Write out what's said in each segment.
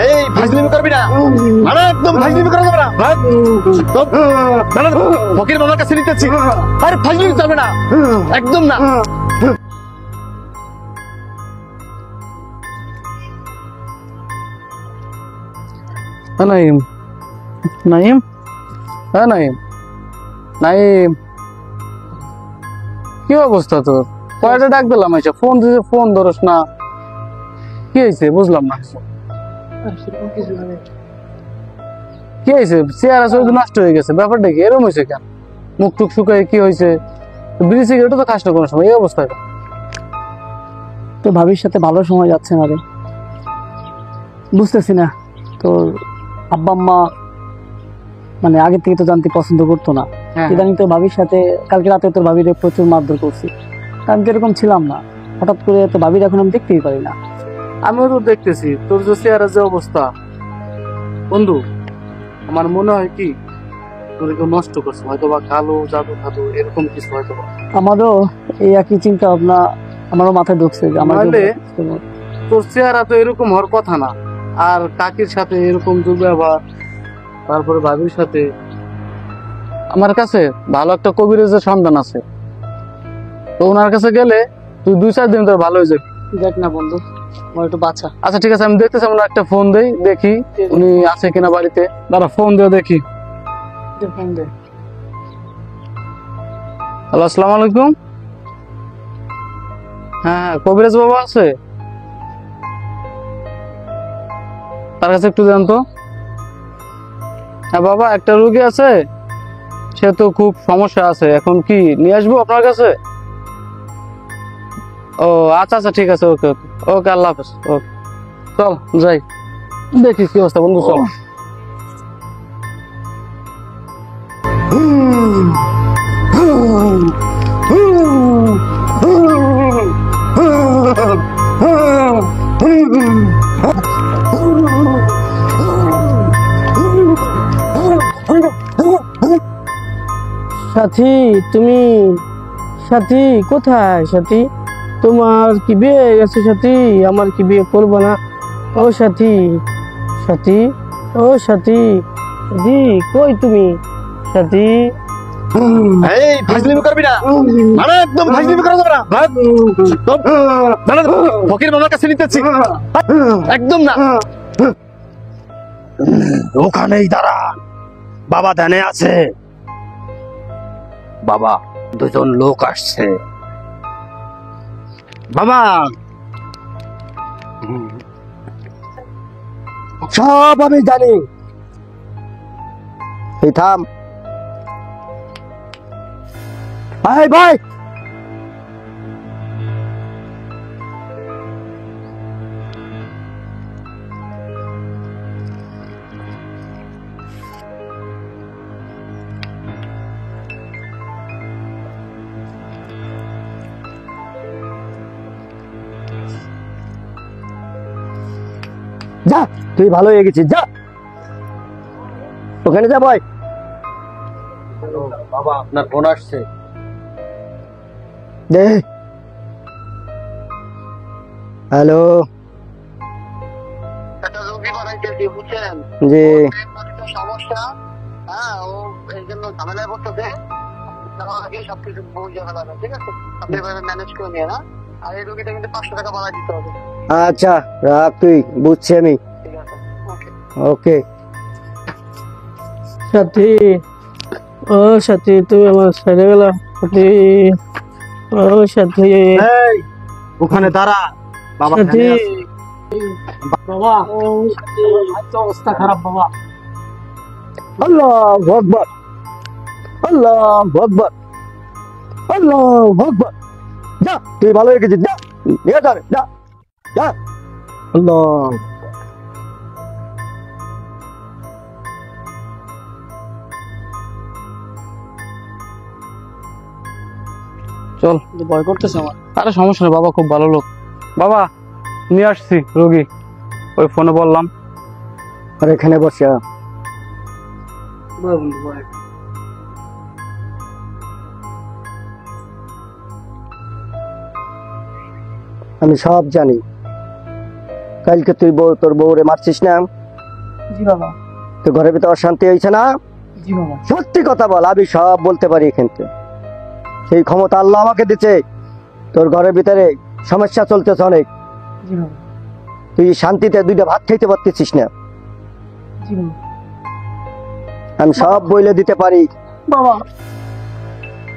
এই ফাজলিমি করবি না, মানে একদম ফাজলিমি করা যাবে না। ফকির মামার কাছে নিতেছি, আরে ফাজলিমি যাবে না, একদম না। নাইম, নাইম, হ্যাঁ নাইম, নাইম, কি অবস্থা তোর? কয়টা ডাক দিলাম, আইসা ফোন দিছে, ফোন ধরস না, কি হয়েছে বুঝলাম না। কি হয়েছে? চেয়ার আছে নষ্ট হয়ে গেছে, ব্যাপারটা কি এরকম হয়েছে কেন? মুখ টুক শুকায় কি হয়েছে? বিড়ি সিগারেটও তো খাস না কোনো সময়, এই অবস্থা তো ভাবির সাথে ভালো সময় যাচ্ছে না রে, বুঝতেছি না। তোর আব্বা আম্মা মানে আগে থেকে তো জানতে পছন্দ করতো না, ইদানিং তোর ভাবির সাথে কালকে রাতে তোর ভাবির প্রচুর মারধর করছি। আমি তো এরকম ছিলাম না, হঠাৎ করে তো ভাবির এখন আমি দেখতেই পারি না। আমিও তো দেখতেছি তোর যে চেয়ারের যে অবস্থা। বন্ধু, আমার মনে হয় কি তোর কেউ নষ্ট করছে, হয়তো বা কালো জাদু খাদু এরকম কিছু হয়তো বা। আমারও এই একই চিন্তা ভাবনা আমারও মাথায় ঢুকছে যে আমার তোর চেহারা তো এরকম হওয়ার কথা না, আর কাকির সাথে এরকম দুর্ব্যবহার, তারপরে ভাবির সাথে। আমার কাছে ভালো একটা কবিরাজের সন্ধান আছে, তো ওনার কাছে গেলে তুই 2-4 দিন তোর ভালো হয়ে যাবে। দেখ না বন্ধু, আমার একটু বাচ্চা। আচ্ছা ঠিক আছে, আমি দেখতেছি, আমরা একটা ফোন দেই, দেখি উনি আছে কিনা বাড়িতে। দাঁড়া, ফোন দিয়ে দেখি। ফোন দে। হ্যালো, আসসালামু আলাইকুম। হ্যাঁ, কবিরাজ বাবা আছে? তার কাছে একটু দেন তো। হ্যাঁ বাবা, একটা রোগী আছে, সে তো খুব সমস্যা আছে, এখন কি নিয়ে আসবো আপনার কাছে? ও আচ্ছা আচ্ছা, ঠিক আছে, ওকে ওকে ওকে, আল্লাহ হাফেজ। ওকে, চল যাই, দেখি কি অবস্থা। বন্ধু চল। সাথী, তুমি সাথী কোথায়? সাথী, তোমার কি বিয়ে হয়ে গেছে? সাথী, আমার কি বিয়ে করবো না? ও সাথী, সাথী, ও সাথী, জি কই তুমি? সাথী, এই ফাজলিমি করবি না, মানে একদম ফাজলিমি করা যাবে না। ফকির মামার কাছে নিতেছি, একদম না। ওখানেই দাঁড়া, বাবা ধ্যানে আছে। বাবা, 2জন লোক আসছে। বাবা, সব আমি জানি। এই থাম। ভাই ভাই, যা, তুই ভালো হয়ে গেছিস, যা ওখানে যা। ভাই বাবা, আপনার ফোন আসছে, দে। হ্যালো, একটা রোগী বানাইতেছি, বুঝছেন? জি। সমস্যা, হ্যাঁ, ও এই জন্য ঝামেলায় পড়তেছে। আগে সবকিছু বুঝে ফেলা যায়, ঠিক আছে? আপনি এভাবে ম্যানেজ করে নিয়ে না। আর এই রোগীটা কিন্তু 500 টাকা বাড়াই দিতে হবে। আচ্ছা রাখ, তুই, বুঝছি আমি। ঠিক আছে, ওকে ওকে। সাথী, ও সাথী, তুমি আমার ছেড়ে গেল। সাথী, ও সাথী, এই ওখানে দাঁড়া, বাবা সাথী, ধ্যানে আছে। বাবা, ও সাথী, আজকে অবস্থা খারাপ বাবা। আল্লাহু আকবার, আল্লাহু আকবার, আল্লাহু আকবার। যা, তুই ভালো হয়ে গেছিস, যা নিয়ে যা, যা যা। আল্লাহ, চল। ভয় করতেছে আমার। আরে সমস্যা নেই, বাবা খুব ভালো লোক। বাবা, নিয়ে আসছি রোগী, ওই ফোনে বললাম। আর এখানে বসে আমি সব জানি। কালকে তুই তোর বউরে মারছিস না? জি বাবা। তো ঘরের ভিতরে অশান্তি হয়েছে না? জি বাবা। সত্যি কথা বল, আমি সব বলতে পারি এখানতে। সেই ক্ষমতা আল্লাহ আমাকে দিচ্ছে। তোর ঘরের ভিতরে সমস্যা চলতেছে অনেক, জি বাবা। তুই শান্তিতে 2টা ভাত খাইতে পারতেছিস না। জি বাবা। আমি সব বইলে দিতে পারি। বাবা,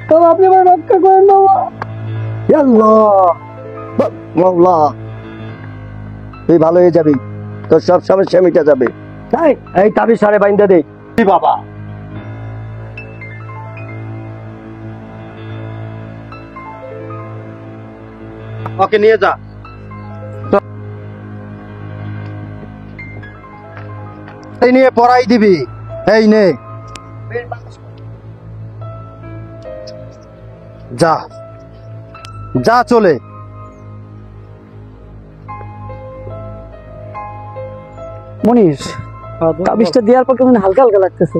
বাবা আপনি আমার রক্ষা করেন বাবা। ইয়া আল্লাহ, মাওলা, তুই ভালো হয়ে যাবি, তোর সব সমস্যা মিটে যাবে। এই তাবিজ সারে বাইন্দা দে বাবা। ওকে নিয়ে যা। এই নিয়ে পড়াই দিবি। এই নে, যা যা চলে। মনীষ, তাবিজটা দেওয়ার পর কেমন হালকা হালকা লাগতেছে।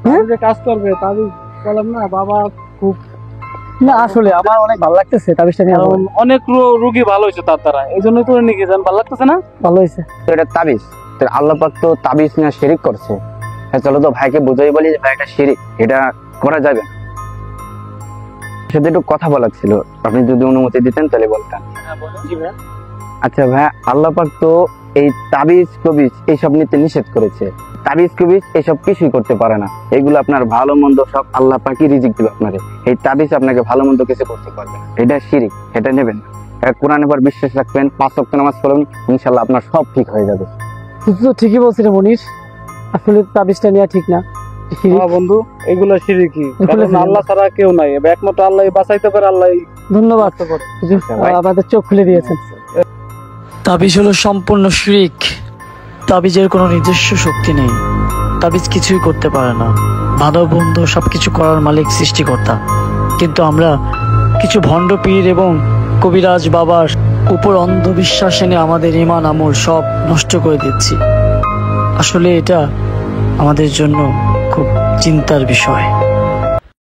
হ্যাঁ, যে কাজ করবে তাবিজ বললাম না বাবা, খুব না আসলে আমার অনেক ভালো লাগতেছে তাবিজটা নিয়ে। অনেক রোগী ভালো হয়েছে তার দ্বারা, এই জন্যই তো নিয়ে যান। ভালো লাগতেছে না? ভালো হয়েছে। এটা তাবিজ, তোর আল্লাহ পাক তো তাবিজ নিয়ে শিরিক করছে। হ্যাঁ, চলো তো ভাইকে বুঝাই বলি যে ভাই এটা শিরিক, এটা করা যাবে না। সাথে একটু কথা বলার ছিল, আপনি যদি অনুমতি দিতেন তাহলে বলতেন। আচ্ছা ভাই, আল্লাহ পাক তো এই তাবিজ কবিজ এইসব নিতে নিষেধ করেছে। তাবিজ কবিজ এসব কিছুই করতে পারে না। এগুলো আপনার ভালো মন্দ সব আল্লাহ পাকই রিজিক দিবে আপনাকে। এই তাবিজ আপনাকে ভালো মন্দ কিছু করতে পারবে না, এটা শিরিক, এটা নেবেন না। কোরআনের উপর বিশ্বাস রাখবেন, 5 ওয়াক্ত নামাজ পড়বেন, ইনশাআল্লাহ আপনার সব ঠিক হয়ে যাবে। তুই তো ঠিকই বলছিস রে মনীষ, আসলে তাবিজটা নেওয়া ঠিক না। বন্ধু, এগুলো শিরকি, কারণ আল্লাহ ছাড়া কেউ নাই, একমাত্র আল্লাহ বাঁচাইতে পারে। আল্লাহ ধন্যবাদ, আপনাদের চোখ খুলে দিয়েছেন। তাবিজ হলো সম্পূর্ণ শিরক। তাবিজের কোনো নিজস্ব শক্তি নেই, তাবিজ কিছুই করতে পারে না। ভালো বন্ধ সবকিছু করার মালিক সৃষ্টিকর্তা, কিন্তু আমরা কিছু ভণ্ড পীর এবং কবিরাজ বাবার উপর অন্ধবিশ্বাস এনে আমাদের ঈমান আমল সব নষ্ট করে দিচ্ছি। আসলে এটা আমাদের জন্য খুব চিন্তার বিষয়।